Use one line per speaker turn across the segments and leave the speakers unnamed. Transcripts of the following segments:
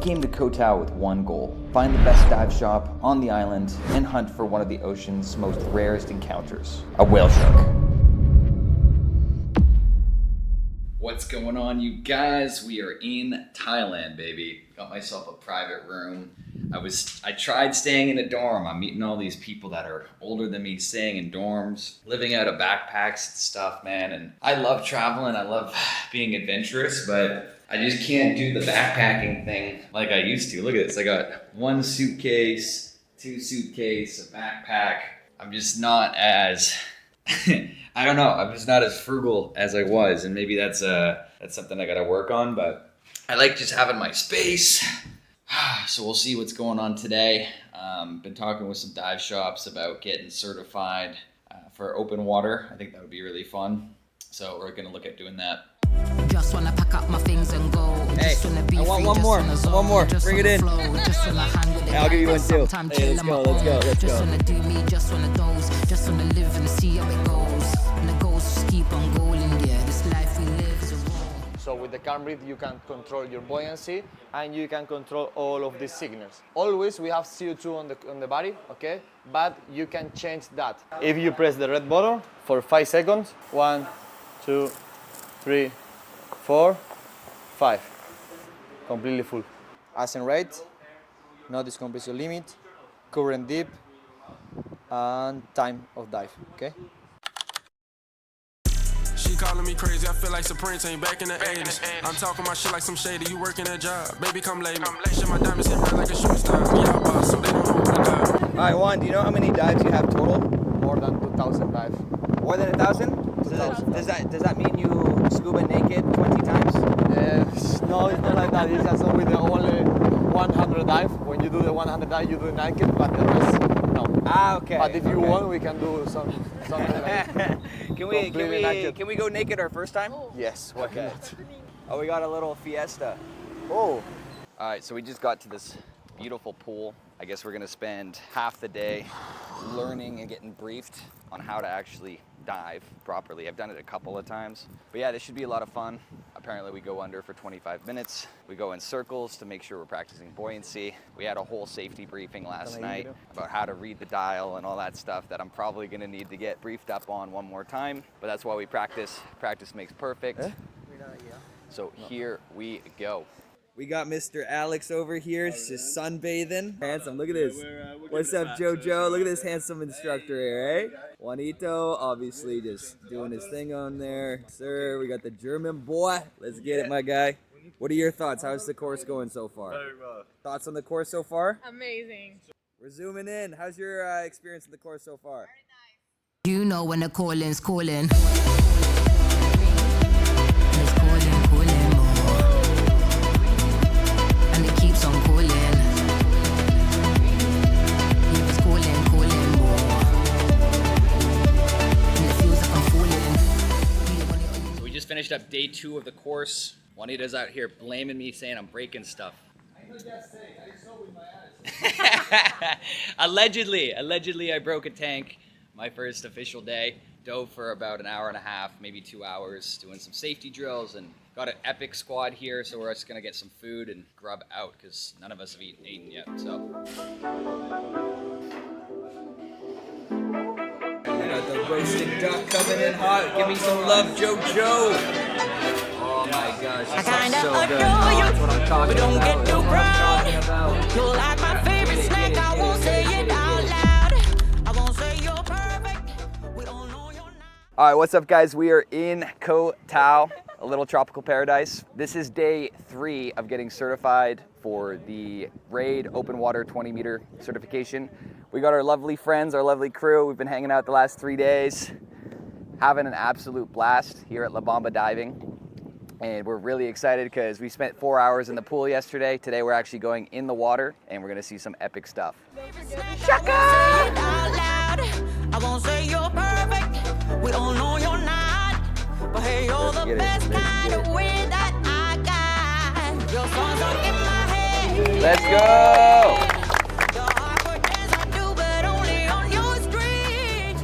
came to Koh Tao with one goal: find the best dive shop on the island and hunt for one of the ocean's most rarest encounters, a whale shark. What's going on, you guys? We are in Thailand, baby. Got myself a private room. I tried staying in a dorm. I'm meeting all these people that are older than me, staying in dorms, living out of backpacks and stuff, man. And I love traveling. I love being adventurous, but I just can't do the backpacking thing like I used to. Look at this. I got one suitcase, two suitcases, a backpack. I'm just not as, I don't know. I'm just not as frugal as I was. And maybe that's something I got to work on, but I like just having my space. So we'll see what's going on today. Been talking with some dive shops about getting certified for open water. I think that would be really fun. So we're gonna look at doing that. Just wanna pack up my things and go. Hey, I want one more. Bring it in. Hey, I'll give you one too. Hey, let's go. Just wanna do me, just one of those. Just wanna live and see how it goes. And the goals just keep on going. Yeah, this life we live is a roll.
So with the calm breath, you can control your buoyancy and you can control all of these signals. Always we have CO2 on the body, okay? But you can change that. If you press the red button for 5 seconds, 1, 2, 3, 4, 5. Completely full. Ascent rate, notice compression limit, current dip, and time of dive, okay?
She calling me crazy, I feel like Supreme ain't back in the 80s. I'm talking my shit like some shady, you working a job. Baby, come lay me. Shit, my diamonds hit red like a shooting star. Yeah, boss, so they don't know what to do.
Alright, Juan, do you know how many dives you have total?
More than 2,000 dives.
More than 1,000? Does that mean you scuba naked 20 times?
No, it's not like that. It's just with the only 100 dive. When you do the 100 dive, you do it naked, but the rest, no.
Ah, okay.
But if you want, we can do something like
Can we go naked our first time?
Yes, why not?
Oh, we got a little fiesta.
Oh.
All right, so we just got to this beautiful pool. I guess we're gonna spend half the day learning and getting briefed on how to actually dive properly. I've done it a couple of times, but yeah, this should be a lot of fun. Apparently we go under for 25 minutes. We go in circles to make sure we're practicing buoyancy. We had a whole safety briefing last night about how to read the dial and all that stuff that I'm probably gonna need to get briefed up on one more time, but that's why we practice. Practice makes perfect. So here we go. We got Mr. Alex over here, just sunbathing. Handsome, look at this. What's up, Jojo? Look at this handsome instructor here, eh? Juanito, obviously just doing his thing on there. Sir, we got the German boy. Let's get it, my guy. What are your thoughts? How's the course going so far?
Very well.
Thoughts on the course so far?
Amazing.
We're zooming in. How's your experience in the course so far?
Very nice.
You know when the calling's calling.
Finished up day 2 of the course. Juanita's out here blaming me, saying I'm breaking stuff. Allegedly, I broke a tank. My first official day. Dove for about an hour and a half, maybe 2 hours, doing some safety drills, and got an epic squad here. So we're just gonna get some food and grub out because none of us have eaten yet. So. Got the roasted duck coming in hot. Give me some love, Jojo. Oh my gosh, this is so good. That's what I'm talking about. That's what I'm talking about.
You're like my favorite snack. I won't say it out loud. I won't say you're perfect. We don't know you're not.
All right, what's up, guys? We are in Koh Tao, a little tropical paradise. This is day 3 of getting certified for the RAID open water 20-meter certification. We got our lovely friends, our lovely crew. We've been hanging out the last 3 days, having an absolute blast here at Bombona Diving. And we're really excited because we spent 4 hours in the pool yesterday. Today we're actually going in the water and we're gonna see some epic stuff.
Shaka! I won't say you're perfect. We don't know you're not. But hey, you're the best kind of way that I got. Your songs are in my head.
Let's go!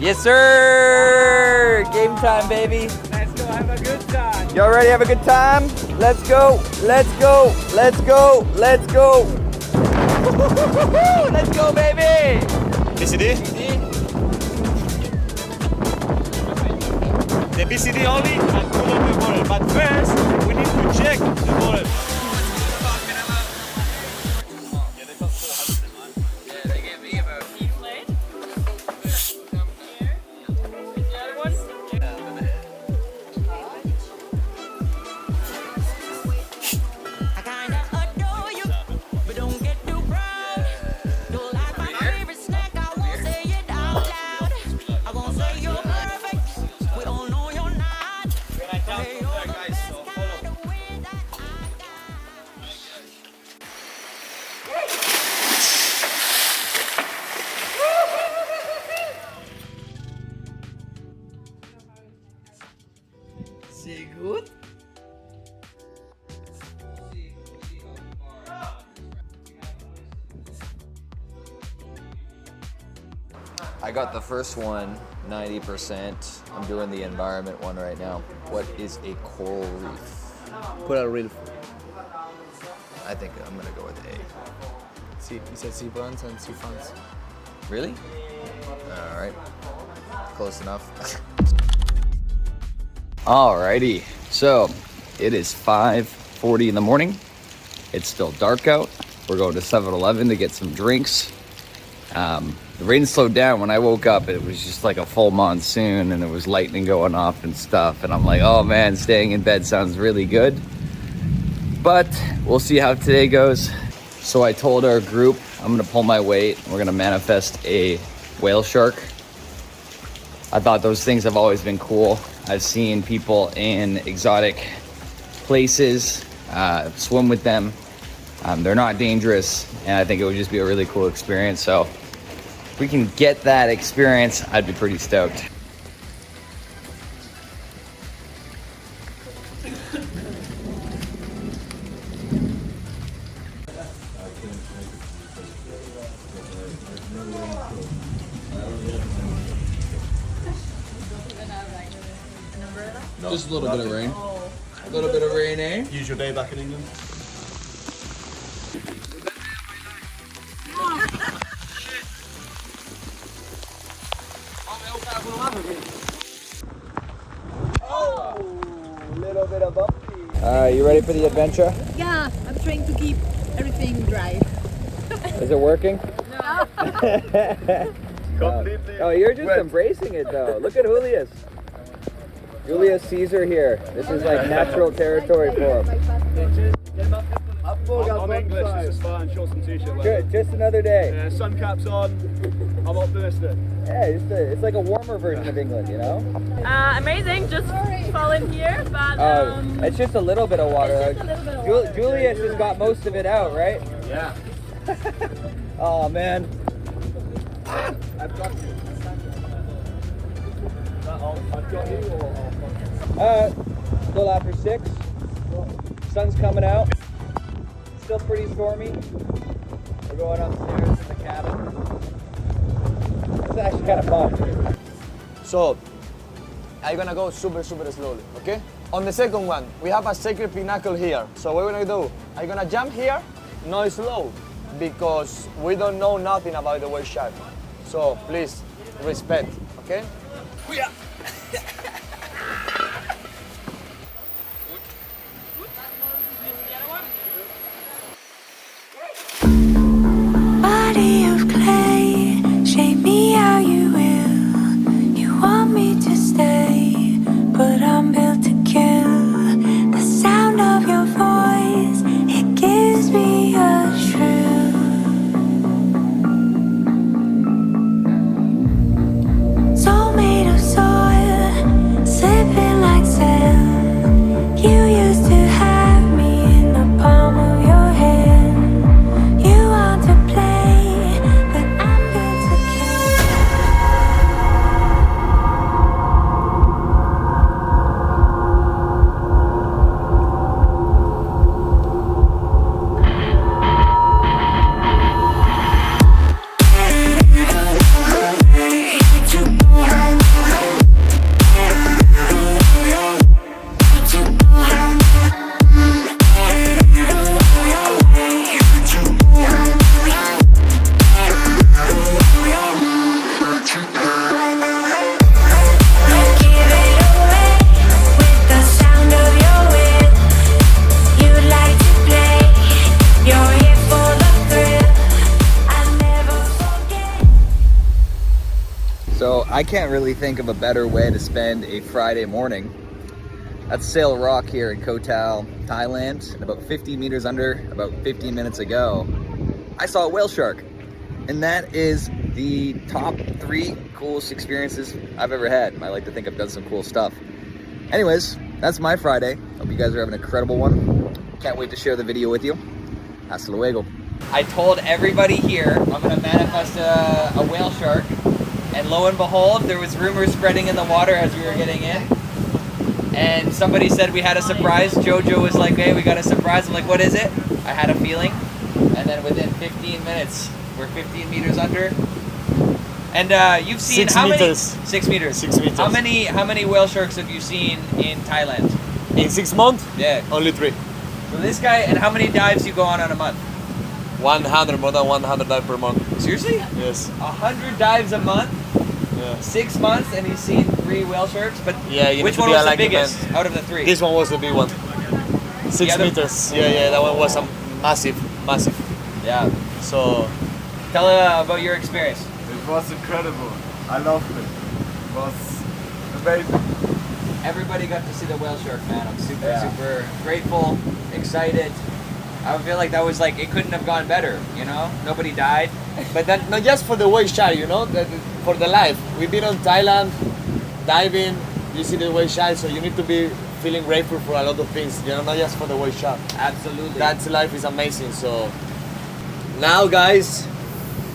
Yes, sir! Game time, baby.
Let's go have a good time.
Y'all ready to have a good time? Let's go. Let's go. Let's go. Let's go. Let's go, baby.
PCD? The PCD only and pull up the bottle. But first, we need to check the bottle.
Sehr gut. I got the first one 90%. I'm doing the environment one right now. What is a coral reef?
Coral reef.
I think I'm gonna go with A.
See, he said sea buns and sea fans.
Really? All right. Close enough. Alrighty, so it is 5:40 in the morning. It's still dark out. We're going to 7-Eleven to get some drinks. The rain slowed down. When I woke up, it was just like a full monsoon and there was lightning going off and stuff. And I'm like, oh man, staying in bed sounds really good. But we'll see how today goes. So I told our group, I'm gonna pull my weight. We're gonna manifest a whale shark. I thought those things have always been cool. I've seen people in exotic places swim with them. They're not dangerous, and I think it would just be a really cool experience. So if we can get that experience, I'd be pretty stoked.
Just a little bit of rain. A little bit of rain, eh?
Use your day back in England.
Little bit of bumpy. You ready for the adventure?
Yeah, I'm trying to keep everything dry.
Is it working?
No.
Completely.
Oh, you're just embracing it though. Look at Julius. Julius Caesar here. This is like natural territory for him.
I'm English, this is fine. Shorts and t-shirt. Like
Just another day.
yeah, sun caps on. I'm optimistic.
Yeah, it's like a warmer version of England, you know?
Amazing, just fallen here, but
It's just a little bit of water.
it's just a little bit of water.
Julius has got most of it out, right?
Yeah.
Oh man.
I've got you. I've got you or...
Still after 6. Sun's coming out. Still pretty stormy. We're going upstairs to the cabin. It's actually kind of fun.
So, I'm gonna go super slowly, okay? On the second one, we have a sacred pinnacle here. So what we're gonna do, I'm gonna jump here, not slow, because we don't know nothing about the whale shark. So please, respect, okay?
Body of clay, shape me how you will. You want me to stay, but I'm built to kill. The sound of your voice, it gives me a shrill. Soul made of soil.
I can't really think of a better way to spend a Friday morning. That's Sail Rock here in Koh Tao, Thailand. And about 50 meters under, about 15 minutes ago, I saw a whale shark. And that is the top 3 coolest experiences I've ever had. I like to think I've done some cool stuff. Anyways, that's my Friday. Hope you guys are having an incredible one. Can't wait to share the video with you. Hasta luego. I told everybody here I'm gonna manifest a whale shark. And lo and behold, there was rumors spreading in the water as we were getting in. And somebody said we had a surprise. Jojo was like, hey, we got a surprise. I'm like, what is it? I had a feeling. And then within 15 minutes, we're 15 meters under. And you've seen
6
how
meters.
many? 6 meters.
6 meters.
How many whale sharks have you seen in Thailand?
In 6 months?
Yeah.
Only 3.
So this guy, and how many dives you go on a month?
100, more than 100 dives per month.
Seriously?
Yes.
100 dives a month?
Yeah.
6 months, and he's seen 3 whale sharks? But
Yeah, you
which
need to
one
be
was the
like
biggest out of the 3?
This one was the big one. 6
other-
meters. Yeah, that one was massive.
Yeah.
So,
Tell about your experience.
It was incredible. I loved it. It was amazing.
Everybody got to see the whale shark, man. I'm super grateful, excited. I feel like that was like, it couldn't have gone better, you know? Nobody died.
but that, not just for the whale shark, you know, for the life. We've been on Thailand, diving, you see the whale shark, so you need to be feeling grateful for a lot of things, you know, not just for the whale shark.
Absolutely.
That life is amazing. So now, guys,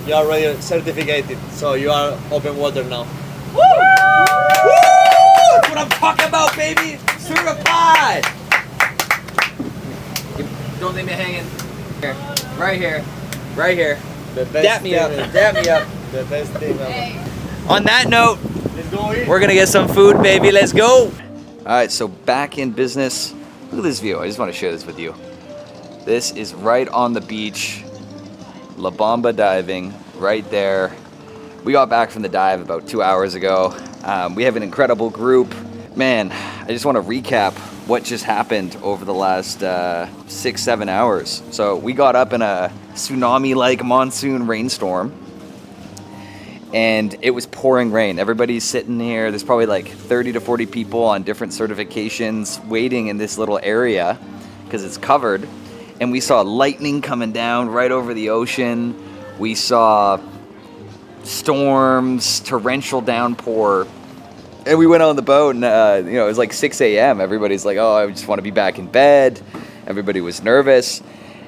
you are already certificated, so you are open water now.
Woo! That's what I'm talking about, baby! Certified! Don't leave me hanging. Here. Right here. Right here.
The best
Dap me up. Dap me up.
The best thing ever.
On that note,
Let's go in.
we're gonna get some food, baby. Let's go! Alright, so back in business. Look at this view. I just want to share this with you. This is right on the beach. Bombona Diving, right there. We got back from the dive about 2 hours ago. We have an incredible group. Man, I just want to recap what just happened over the last 6-7 hours. So we got up in a tsunami-like monsoon rainstorm, and it was pouring rain. Everybody's sitting here. There's probably like 30 to 40 people on different certifications waiting in this little area because it's covered. And we saw lightning coming down right over the ocean. We saw storms, torrential downpour. And we went on the boat, and it was like 6 a.m. Everybody's like, oh, I just want to be back in bed. Everybody was nervous.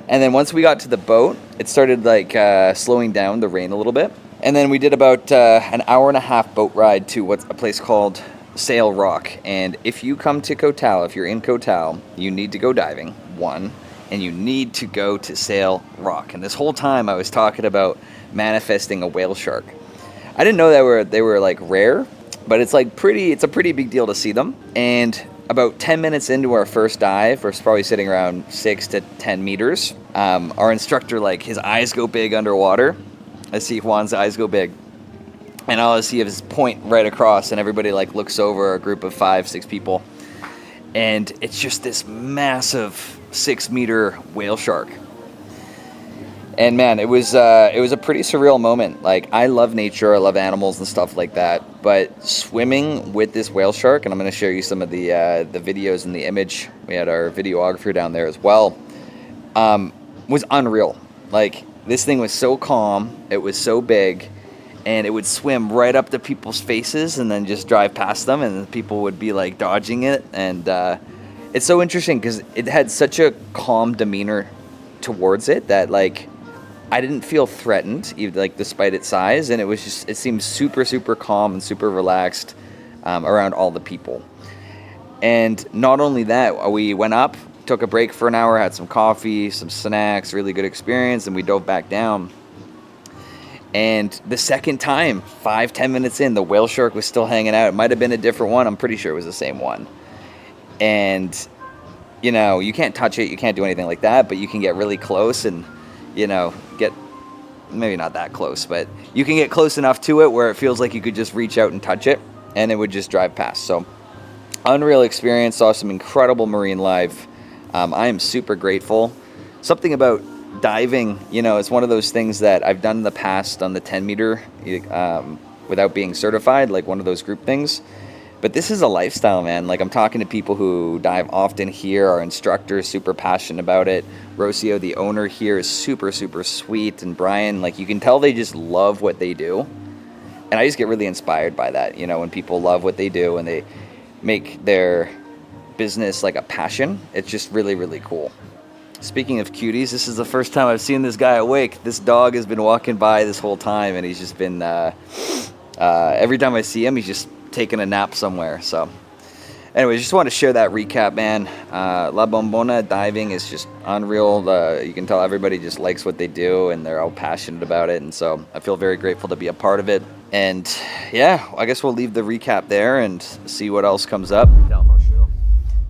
And then once we got to the boat, it started like slowing down the rain a little bit. And then we did about an hour and a half boat ride to a place called Sail Rock. And if you come to Koh Tao, if you're in Koh Tao, you need to go diving, one. And you need to go to Sail Rock. And this whole time I was talking about manifesting a whale shark. I didn't know they were like rare, but it's a pretty big deal to see them. And about 10 minutes into our first dive, we're probably sitting around 6 to 10 meters. Our instructor, like, his eyes go big underwater. I see Juan's eyes go big. And all I see is point right across, and everybody like looks over, a group of 5-6 people. And it's just this massive 6-meter whale shark. And man, it was a pretty surreal moment. Like, I love nature, I love animals and stuff like that, but swimming with this whale shark, and I'm going to show you some of the videos and the image. We had our videographer down there as well. Was unreal. Like, this thing was so calm, it was so big, and it would swim right up to people's faces and then just drive past them, and people would be like dodging it. And it's so interesting because it had such a calm demeanor towards it that, like, I didn't feel threatened, even like despite its size, and it seemed super, super calm and super relaxed around all the people. And not only that, we went up, took a break for an hour, had some coffee, some snacks, really good experience, and we dove back down. And the second time, 5-10 minutes in, the whale shark was still hanging out. It might have been a different one. I'm pretty sure it was the same one. And, you know, you can't touch it, you can't do anything like that, but you can get really close and, you know, get, maybe not that close, but you can get close enough to it where it feels like you could just reach out and touch it, and it would just drive past. So, unreal experience, saw some incredible marine life. I am super grateful. Something about diving, you know, it's one of those things that I've done in the past on the 10 meter without being certified, like one of those group things. But this is a lifestyle, man. Like, I'm talking to people who dive often here, our instructors, super passionate about it. Rocio, the owner here, is super, super sweet. And Brian, like, you can tell they just love what they do. And I just get really inspired by that, you know, when people love what they do and they make their business like a passion. It's just really, really cool. Speaking of cuties, this is the first time I've seen this guy awake. This dog has been walking by this whole time, and he's just been, every time I see him, he's just taking a nap somewhere. So anyways, just want to share that recap, man. La Bombona Diving is just unreal. You can tell everybody just likes what they do, and they're all passionate about it. And so I feel very grateful to be a part of it. And yeah, I guess we'll leave the recap there and see what else comes up.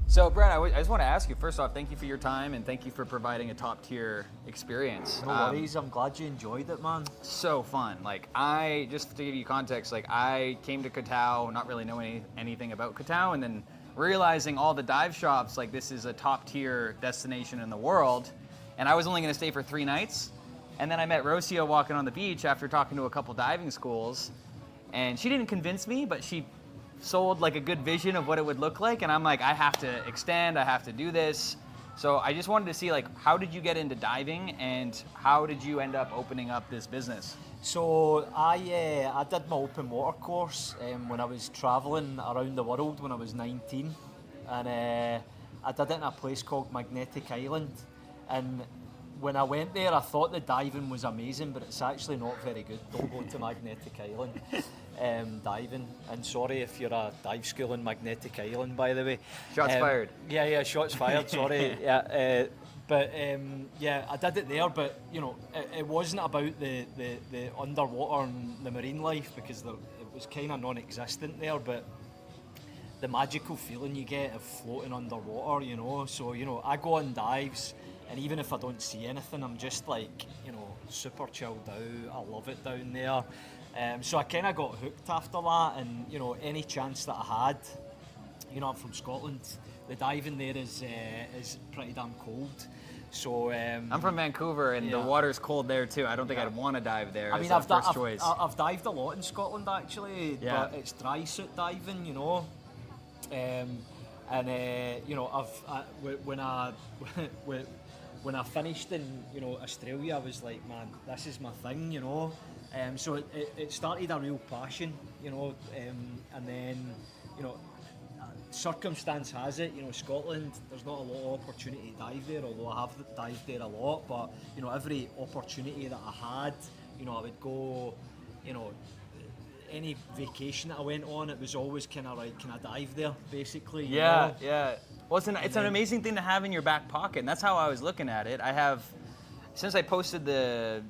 So, Brad, I just want to ask you, first off, thank you for your time and thank you for providing a top-tier experience.
No worries, I'm glad you enjoyed it, man.
So fun. Like, just to give you context, like, I came to Koh Tao, not really knowing anything about Koh Tao, and then realizing all the dive shops, like, this is a top-tier destination in the world, and I was only going to stay for 3 nights, and then I met Rocio walking on the beach after talking to a couple diving schools, and she didn't convince me, but she sold like a good vision of what it would look like, and I'm like, I have to extend, I have to do this. So I just wanted to see, like, how did you get into diving and how did you end up opening up this business?
So I did my open water course when I was travelling around the world when I was 19, and I did it in a place called Magnetic Island. And when I went there, I thought the diving was amazing, but it's actually not very good. Don't go to Magnetic Island diving. And sorry if you're a dive school in Magnetic Island, by the way.
Shots fired.
Yeah, shots fired. Sorry. Yeah, but I did it there. But you know, it wasn't about the underwater and the marine life, because it was kind of non-existent there. But the magical feeling you get of floating underwater, you know. So you know, I go on dives. And even if I don't see anything, I'm just like, you know, super chilled out. I love it down there. So I kind of got hooked after that. And, you know, any chance that I had, you know, I'm from Scotland. The diving there is pretty damn cold. So
I'm from Vancouver, and the water's cold there too. I don't think I'd want to dive there.
I mean, I've dived a lot in Scotland actually, but it's dry suit diving, you know. You know, when I finished in, you know, Australia, I was like, man, this is my thing, you know. So it started a real passion, you know, and then, you know, circumstance has it, you know, Scotland, there's not a lot of opportunity to dive there, although I have dived there a lot, but, you know, every opportunity that I had, you know, I would go, you know, any vacation that I went on, it was always kind of like, can I dive there, basically? You know?
Yeah. Well, it's an amazing thing to have in your back pocket, and that's how I was looking at it. I have, since I posted the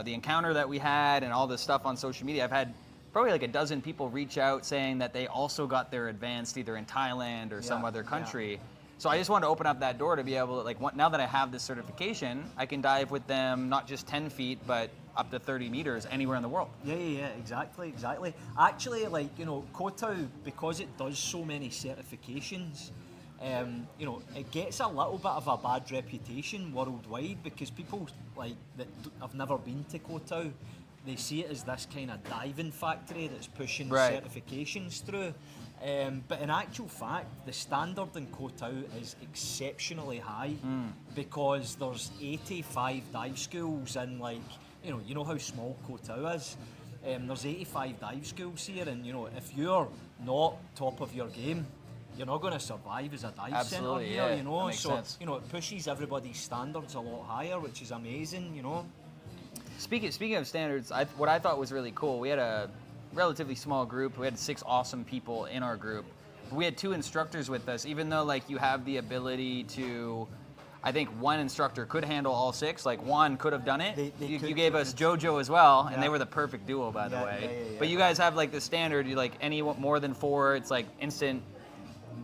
encounter that we had and all this stuff on social media, I've had probably like a dozen people reach out saying that they also got their advanced either in Thailand or some other country. So I just wanted to open up that door to be able to, like, now that I have this certification, I can dive with them not just 10 feet, but up to 30 meters anywhere in the world.
Yeah, exactly. Actually, like, you know, Koh Tao, because it does so many certifications, you know, it gets a little bit of a bad reputation worldwide, because people like that have never been to Koh Tao, they see it as this kind of diving factory that's pushing certifications through. But in actual fact, the standard in Koh Tao is exceptionally high, because there's 85 dive schools in, like, you know how small Koh Tao is. There's 85 dive schools here, and you know, if you're not top of your game, you're not going to survive as a dive centre here, you know. So sense. You know, it pushes everybody's standards a lot higher, which is amazing, you know.
Speaking of standards, what I thought was really cool, we had a relatively small group. We had 6 awesome people in our group. We had 2 instructors with us, even though, like, you have the ability to, I think one instructor could handle all 6. Like, Juan could have done it. You gave us JoJo as well, and they were the perfect duo, by the way. Yeah. But you guys have, like, the standard, you, like, any more than 4, it's like instant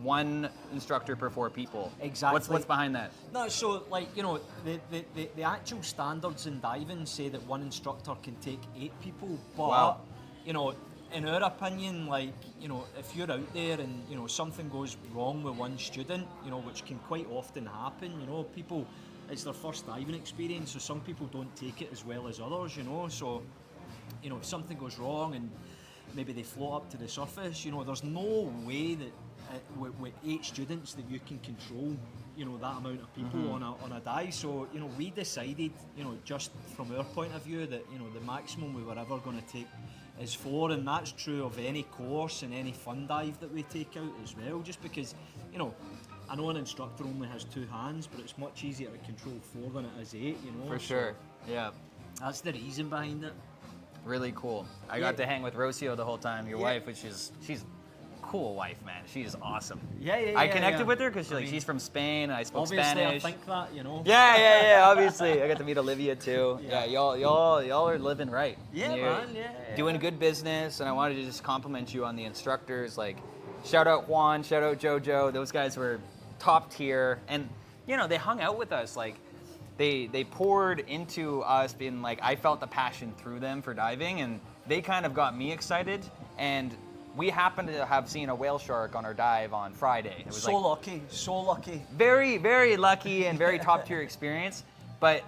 1 instructor per 4 people.
Exactly.
What's behind that?
No, so, like, you know, the actual standards in diving say that 1 instructor can take 8 people, but you know, in our opinion, like, you know, if you're out there and, you know, something goes wrong with 1 student, you know, which can quite often happen, you know, people, it's their first diving experience, so some people don't take it as well as others, you know, so, you know, if something goes wrong and, maybe they float up to the surface. You know, there's no way that with 8 students that you can control, you know, that amount of people on a dive. So, you know, we decided, you know, just from our point of view that, you know, the maximum we were ever going to take is 4, and that's true of any course and any fun dive that we take out as well, just because, you know, I know an instructor only has 2 hands, but it's much easier to control 4 than it is 8, you know.
For sure, yeah.
That's the reason behind it.
Really cool. I got to hang with Rocio the whole time, your wife, which is, she's a cool wife, man. She's awesome.
I
connected with her because she's from Spain, and I spoke
obviously
Spanish.
I think that, you know.
Yeah, obviously. I got to meet Olivia too. Yeah, y'all are living right.
Yeah,
You're
man,
doing good business, and I wanted to just compliment you on the instructors. Like, shout out Juan, shout out Jojo. Those guys were top tier, and you know, they hung out with us. Like, they poured into us, being like, I felt the passion through them for diving, and they kind of got me excited. And we happened to have seen a whale shark on our dive on Friday. It was
so lucky.
Very, very lucky and very top tier experience. But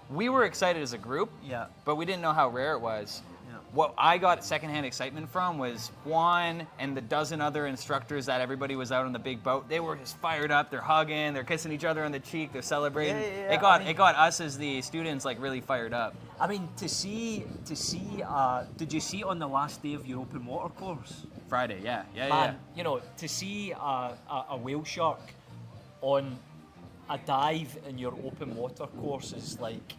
we were excited as a group.
Yeah.
But we didn't know how rare it was.
Yeah.
What I got secondhand excitement from was Juan and the dozen other instructors that everybody was out on the big boat. They were just fired up. They're hugging. They're kissing each other on the cheek. They're celebrating.
Yeah.
It got us as the students like really fired up.
I mean, to see. Did you see it on the last day of your open water course?
Friday, yeah.
Man, you know, to see a whale shark on a dive in your open water course is like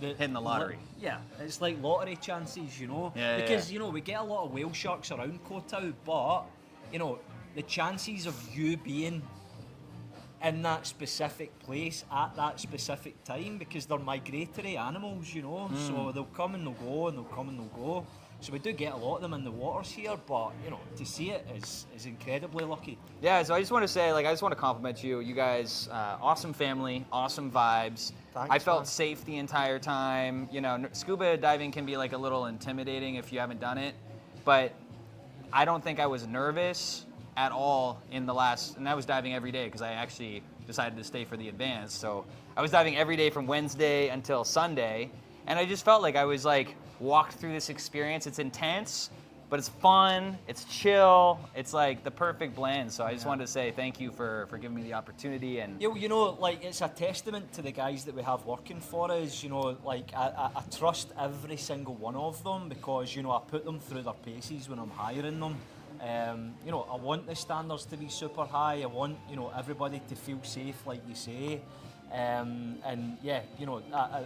Hitting the lottery.
Yeah, it's like lottery chances, you know. Because you know, we get a lot of whale sharks around Koh Tao, but you know, the chances of you being in that specific place at that specific time, because they're migratory animals, you know, so they'll come and they'll go and they'll come and they'll go. So we do get a lot of them in the waters here, but you know, to see it is incredibly lucky.
Yeah, so I just want to say, like, I just want to compliment you. You guys, awesome family, awesome vibes.
Thanks,
I felt
man.
safe the entire time. You know, scuba diving can be like a little intimidating if you haven't done it, but I don't think I was nervous at all in the last, and I was diving every day because I actually decided to stay for the advance. So I was diving every day from Wednesday until Sunday, and I just felt like I was like walked through this experience. It's intense, but it's fun, it's chill, it's like the perfect blend. So I just wanted to say thank you for giving me the opportunity. And
You know, like, it's a testament to the guys that we have working for us. You know, like, I trust every single one of them because, you know, I put them through their paces when I'm hiring them. You know, I want the standards to be super high. I want, you know, everybody to feel safe, like you say. And yeah, you know,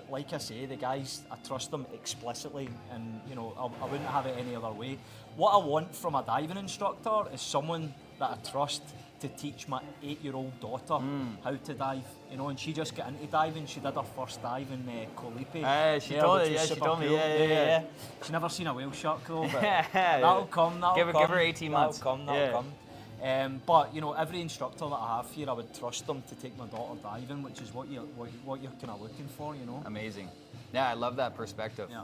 like I say, the guys, I trust them explicitly, and you know, I wouldn't have it any other way. What I want from a diving instructor is someone that I trust to teach my 8-year-old daughter how to dive. You know, and she just got into diving. She did her first dive in Koh Tao.
she told me, yeah.
She's never seen a whale shark though, but that'll come.
Give her 18 months.
That'll come. But you know, every instructor that I have here, I would trust them to take my daughter diving, which is what you're kind of looking for, you know.
Amazing. Yeah, I love that perspective.
Yeah.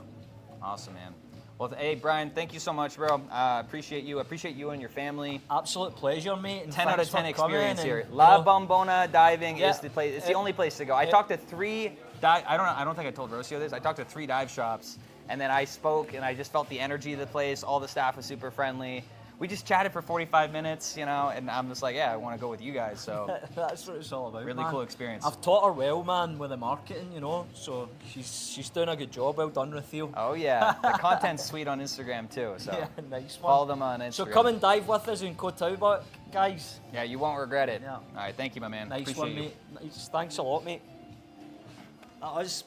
Awesome, man. Well, hey, Brian, thank you so much, bro. Appreciate you. Appreciate you and your family.
Absolute pleasure, mate. And
10 out of 10
thanks for coming
experience here.
and,
La
you know,
Bombona Diving
Yeah.
is the place. It's the only place to go. I talked to 3 I don't think I told Rocio this. I talked to 3 dive shops, and then I spoke, and I just felt the energy of the place. All the staff was super friendly. We just chatted for 45 minutes, you know, and I'm just like, yeah, I want to go with you guys. So
that's what it's all about.
really
man.
cool experience.
I've taught her well, man, with the marketing, you know. So she's doing a good job. Well done, Rocio.
Oh yeah, the content's sweet on Instagram too. So
Yeah, nice one.
follow them on Instagram.
So come and dive with us in Koh Tao, guys.
Yeah, you won't regret it.
Yeah.
All right, thank you, my man.
Nice
Appreciate
one,
you.
mate. Nice. Thanks a lot, mate. That was.